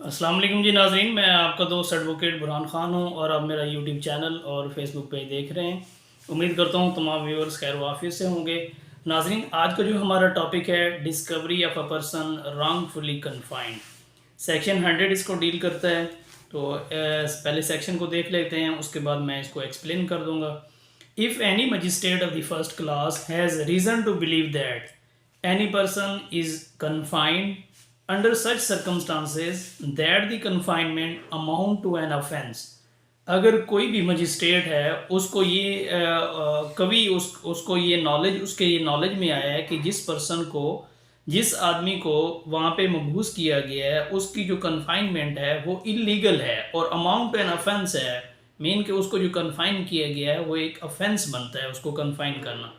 अस्सलाम वालेकुम जी नाज़रीन, मैं आपका दोस्त एडवोकेट बुरहान ख़ान हूँ और आप मेरा यूट्यूब चैनल और फेसबुक पेज देख रहे हैं। उम्मीद करता हूँ तमाम व्यूअर्स खैर वाफियत से होंगे। नाज़रीन, आज का जो हमारा टॉपिक है discovery of a person wrongfully confined. Section 100 इसको डील करता है। तो पहले सेक्शन को देख लेते हैं, उसके बाद मैं इसको एक्सप्लेन कर दूँगा। If any magistrate of the first class has reason to believe that any person is confined under such circumstances that the confinement amount to an offense। अगर कोई भी मजिस्ट्रेट है उसको ये कभी उसको ये नॉलेज उसके ये नॉलेज में आया है कि जिस आदमी को वहाँ पे मबूस किया गया है उसकी जो कन्फाइनमेंट है वो इलीगल है और अमाउंट एन ऑफेंस है। मीन कि उसको जो कन्फाइन किया गया है वो एक ऑफेंस बनता है उसको कन्फाइन करना।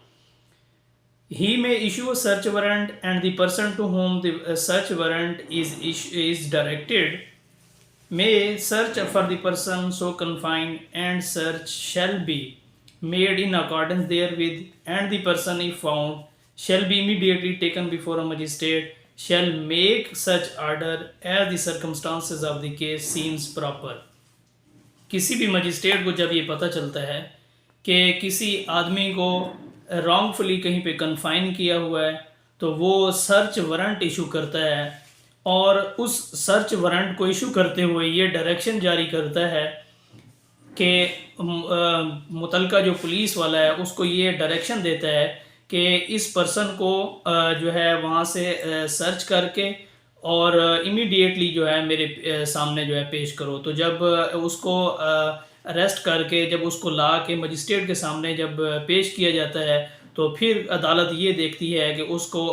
He may issue a search warrant and the person to whom the search warrant is directed may search for the person so confined, and search shall be made in accordance therewith, and the person, if found, shall be immediately taken before a magistrate, shall make such order as the circumstances of the case seems proper। किसी भी magistrate को जब ये पता चलता है कि किसी आदमी को रॉन्गफुली कहीं पे कन्फाइन किया हुआ है तो वो सर्च वारंट इशू करता है और उस सर्च वारंट को इशू करते हुए ये डायरेक्शन जारी करता है कि मुतलका जो पुलिस वाला है उसको ये डायरेक्शन देता है कि इस पर्सन को जो है वहाँ से सर्च करके और इमीडिएटली जो है मेरे सामने जो है पेश करो। तो जब उसको अरेस्ट करके जब उसको ला के मजिस्ट्रेट के सामने जब पेश किया जाता है तो फिर अदालत ये देखती है कि उसको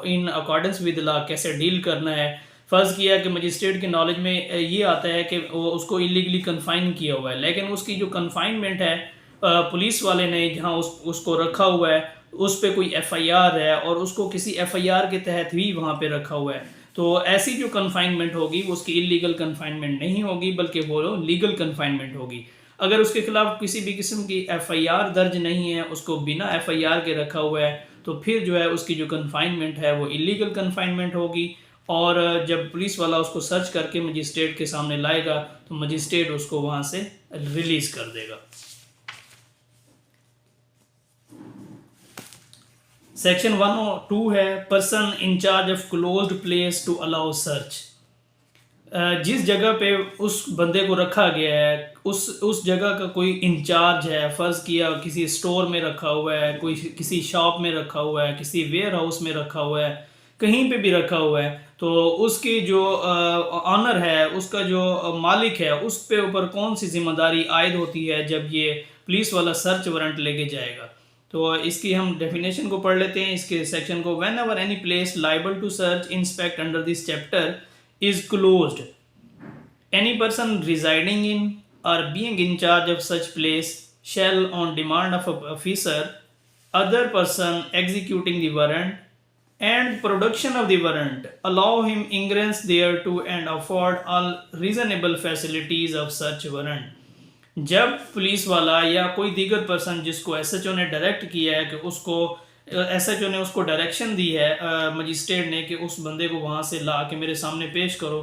इन अकॉर्डेंस विद लॉ कैसे डील करना है। फ़र्ज़ किया कि मजिस्ट्रेट के नॉलेज में ये आता है कि वो उसको इलीगली कन्फाइन किया हुआ है, लेकिन उसकी जो कन्फाइनमेंट है पुलिस वाले ने जहाँ उसको रखा हुआ है उस पर कोई एफआईआर है और उसको किसी एफआईआर के तहत ही वहाँ पे रखा हुआ है। तो ऐसी जो कन्फाइनमेंट होगी वो उसकी इलीगल कन्फाइनमेंट नहीं होगी बल्कि वो लीगल कन्फाइनमेंट होगी। अगर उसके खिलाफ किसी भी किस्म की एफआईआर दर्ज नहीं है, उसको बिना एफआईआर के रखा हुआ है, तो फिर जो है उसकी जो कन्फाइनमेंट है वो इलीगल कन्फाइनमेंट होगी। और जब पुलिस वाला उसको सर्च करके मजिस्ट्रेट के सामने लाएगा तो मजिस्ट्रेट उसको वहाँ से रिलीज़ कर देगा। सेक्शन 102 है person in charge of closed place to allow search. जिस जगह पे उस बंदे को रखा गया है उस जगह का कोई इंचार्ज है, फ़र्ज़ किया किसी स्टोर में रखा हुआ है, कोई किसी शॉप में रखा हुआ है, किसी वेयर हाउस में रखा हुआ है, कहीं पे भी रखा हुआ है, तो उसकी जो ऑनर है, उसका जो मालिक है, उस पे ऊपर कौन सी जिम्मेदारी आयद होती है जब ये पुलिस वाला सर्च वारंट लेके जाएगा। तो इसकी हम डेफिनेशन को पढ़ लेते हैं इसके सेक्शन को। Whenever any place liable to search inspect under this chapter is closed, any person residing in or being in charge of such place shall, on demand of an officer, other person executing the warrant and production of the warrant, allow him ingress thereto and afford all reasonable facilities of such warrant। जब police वाला या कोई दीगर person जिसको SHO ने direct किया है कि उसको एसएचओ ने उसको डायरेक्शन दी है मजिस्ट्रेट ने कि उस बंदे को वहाँ से ला के मेरे सामने पेश करो,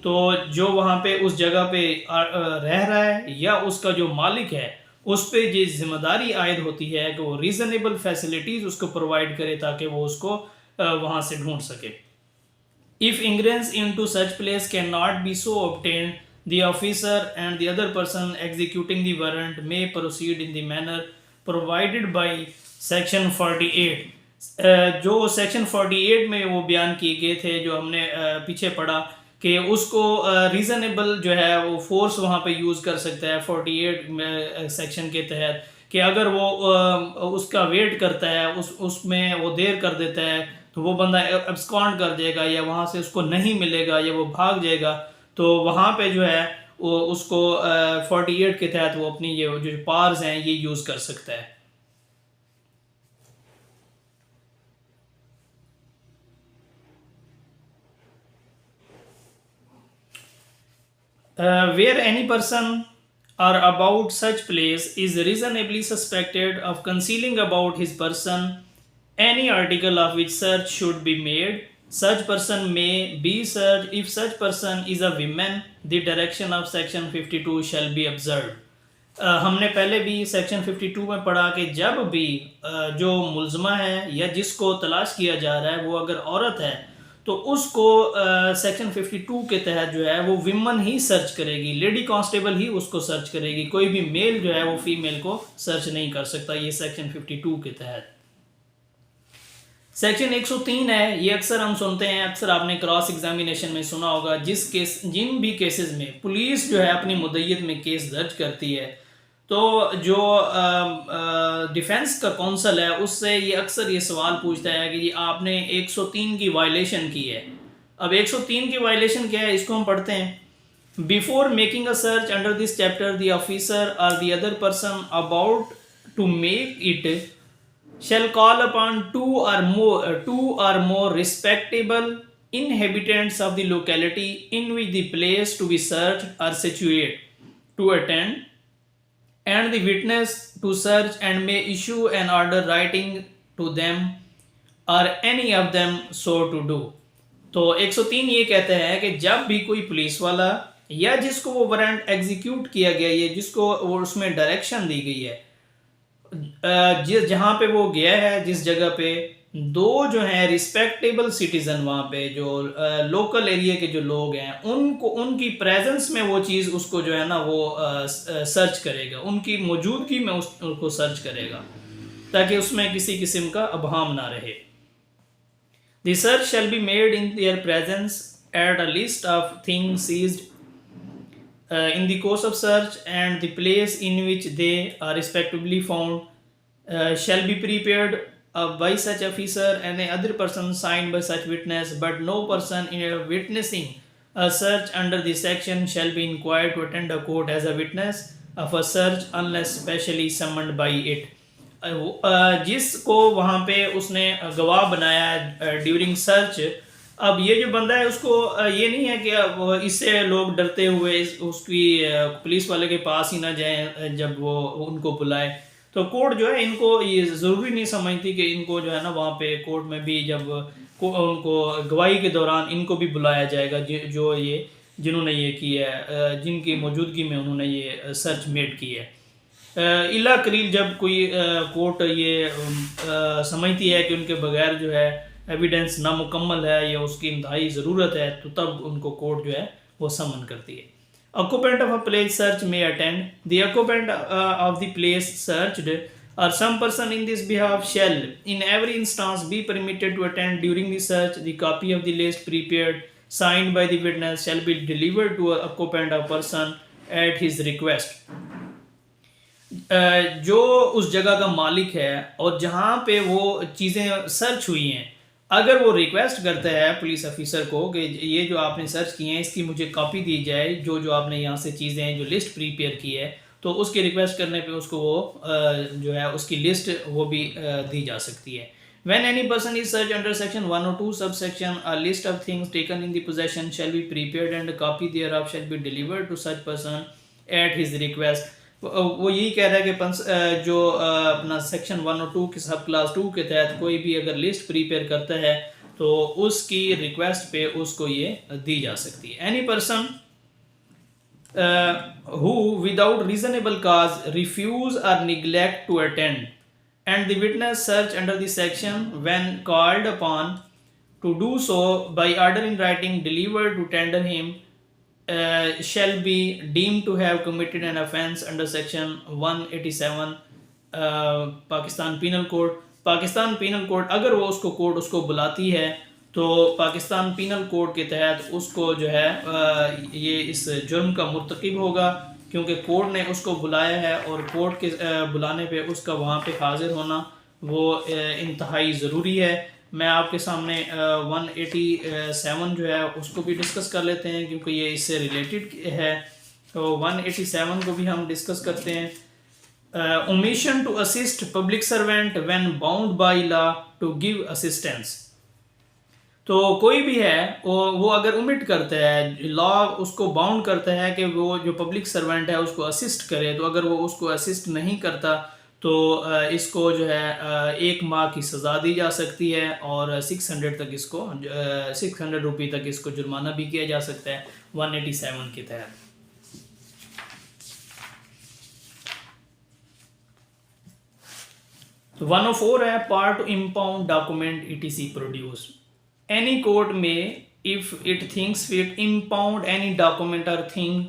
तो जो वहाँ पे उस जगह पे रह रहा है या उसका जो मालिक है उस पर ये जिम्मेदारी आयद होती है कि वो रीज़नेबल फैसिलिटीज़ उसको प्रोवाइड करे ताकि वो उसको वहाँ से ढूंढ सके। If ingress into such place cannot be so obtain the officer and the other person executing the warrant may proceed in the manner provided by section 48। जो सेक्शन 48 में वो बयान किए गए थे जो हमने पीछे पढ़ा कि उसको रीज़नेबल जो है वो फोर्स वहाँ पे यूज़ कर सकता है 48 सेक्शन के तहत कि अगर वो उसका वेट करता है उसमें वो देर कर देता है तो वो बंदा एब्सकॉन्ड कर देगा या वहाँ से उसको नहीं मिलेगा या वो भाग जाएगा, तो वहाँ पे जो है वो उसको 48 के तहत वो अपनी ये जो पावर्स हैं ये यूज़ कर सकता है। Where any person or about such place is reasonably suspected of concealing about his person any article of which search should be made, such person may be searched if such person is a woman, the direction of section 52 shall be observed. हमने पहले भी section 52 में पढ़ा कि जब भी जो मुलजमा है या जिसको तलाश किया जा रहा है वो अगर औरत है तो उसको सेक्शन 52 के तहत जो है वो विमन ही सर्च करेगी, लेडी कांस्टेबल ही उसको सर्च करेगी, कोई भी मेल जो है वो फीमेल को सर्च नहीं कर सकता, ये सेक्शन 52 के तहत। सेक्शन 103 है, ये अक्सर हम सुनते हैं, अक्सर आपने क्रॉस एग्जामिनेशन में सुना होगा, जिन भी केसेस में पुलिस जो है अपनी मुद्दत में केस दर्ज करती है तो जो डिफेंस का काउंसिल है उससे ये अक्सर ये सवाल पूछता है कि आपने 103 की वायलेशन की है। अब 103 की वायलेशन क्या है, इसको हम पढ़ते हैं। Before making a search under this chapter the officer और the other person about to make it shall call upon two or more respectable inhabitants of the locality in which the place to be searched are situate to attend, and the witness to search, and may issue an order writing to them or any of them so to do। तो 103 ये कहते हैं कि जब भी कोई police वाला या जिसको वो वारंट एग्जीक्यूट किया गया है, जिसको वो उसमें डायरेक्शन दी गई है, जहाँ पे वो गया है, जिस जगह पे दो जो हैं रिस्पेक्टेबल सिटीजन, वहाँ पे जो लोकल एरिया के जो लोग हैं उनको उनकी प्रेजेंस में वो चीज़ उसको जो है ना वो सर्च करेगा, उनकी मौजूदगी में उसको सर्च करेगा ताकि उसमें किसी किस्म का अभाम ना रहे। The search shall be made in their presence at a list of things seized in the course of search, and the place in which they are respectively found shall be prepared by such officer and other person signed by such witness, but no person in witnessing a search under this section shall be required to attend a court as a witness of a search unless specially summoned by it। जिसको वहाँ पे उसने गवाह बनाया during search, अब ये जो बंदा है उसको ये नहीं है कि इससे लोग डरते हुए उसकी पुलिस वाले के पास ही ना जाएं जब वो उनको बुलाए, तो कोर्ट जो है इनको ये ज़रूरी नहीं समझती कि इनको जो है ना वहाँ पे कोर्ट में भी जब उनको गवाही के दौरान इनको भी बुलाया जाएगा, जो ये जिन्होंने ये किया है, जिनकी मौजूदगी में उन्होंने ये सर्च मेड की है। इला करील जब कोई कोर्ट ये समझती है कि उनके बगैर जो है एविडेंस नामुकम्मल है या उसकी इंतहाई ज़रूरत है, तो तब उनको कोर्ट जो है वो समन करती है। Occupant of a place search may attend, the occupant of the place searched or some person in this behalf shall in every instance be permitted to attend during the search। The copy of the list prepared signed by the witness shall be delivered to a occupant of person at his request। जो उस जगह का मालिक है और जहाँ पे वो चीज़ें सर्च हुई हैं, अगर वो रिक्वेस्ट करता है पुलिस ऑफिसर को कि ये जो आपने सर्च किए हैं इसकी मुझे कॉपी दी जाए, जो आपने यहाँ से चीज़ें जो लिस्ट प्रिपेयर की है, तो उसकी रिक्वेस्ट करने पे उसको वो जो है उसकी लिस्ट वो भी दी जा सकती है। When any person is searched under section 102 subsection, a list of things taken in the possession shall be prepared and a copy thereof shall be delivered to such person at his request। वो यही कह रहा है कि जो अपना section 102 के सब क्लास 2 के तहत कोई भी अगर लिस्ट प्रिपेयर करता है तो उसकी रिक्वेस्ट पे उसको ये दी जा सकती है। Any person who without reasonable cause refuse or neglect to attend and the witness search under the section when called upon to do so by order in writing delivered to tender him shall be deemed to have committed an offence under section 187 Pakistan penal code. Pakistan penal code अगर वो उसको court उसको बुलाती है तो Pakistan penal code के तहत उसको जो है ये इस जुर्म का मुर्तकिब होगा, क्योंकि कोर्ट ने उसको बुलाया है और कोर्ट के बुलाने पे उसका वहाँ पे हाजिर होना वो इंतहाई ज़रूरी है। मैं आपके सामने 187 जो है उसको भी डिस्कस कर लेते हैं क्योंकि ये इससे रिलेटेड है, तो 187 को भी हम डिस्कस करते हैं। Omission to assist public servant when bound by law to give assistance. तो कोई भी है वो अगर उमिट करता है, लॉ उसको बाउंड करता है कि वो जो पब्लिक सर्वेंट है उसको असिस्ट करे, तो अगर वो उसको असिस्ट नहीं करता तो इसको जो है 1 माह की सज़ा दी जा सकती है और 600 तक इसको 600 रुपये तक इसको जुर्माना भी किया जा सकता है 187 के तहत। तो 104 है part to impound document ETC produce. Any court में if it thinks fit impound any document और thing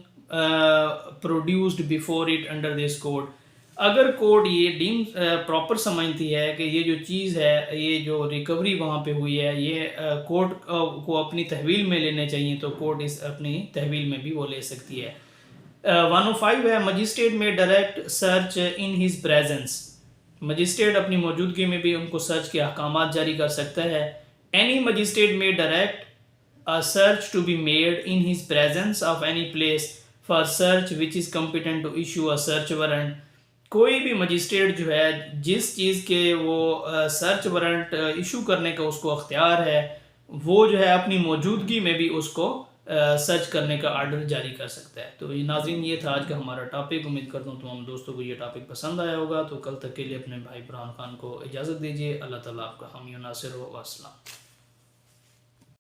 produced before it under this code. अगर कोर्ट ये डीम प्रॉपर समझती है कि ये जो चीज़ है, ये जो रिकवरी वहाँ पे हुई है, ये कोर्ट को अपनी तहवील में लेने चाहिए, तो कोर्ट इस अपनी तहवील में भी वो ले सकती है। 105 है मजिस्ट्रेट में direct search in his presence. Magistrate अपनी मौजूदगी में भी उनको सर्च के अहकाम जारी कर सकता है। एनी मजिस्ट्रेट में direct a search to be made in his presence of any place for search which is competent to issue a search warrant। कोई भी मजिस्ट्रेट जो है जिस चीज़ के वो सर्च वारंट इशू करने का उसको अख्तियार है, वो जो है अपनी मौजूदगी में भी उसको सर्च करने का आर्डर जारी कर सकता है। तो ये नाज़रीन, ये था आज का हमारा टॉपिक। उम्मीद करता हूँ तमाम दोस्तों को ये टॉपिक पसंद आया होगा। तो कल तक के लिए अपने भाई बुरहान खान को इजाज़त दीजिए। अल्लाह ताला आपका हामी नासिर हो। अस्सलाम।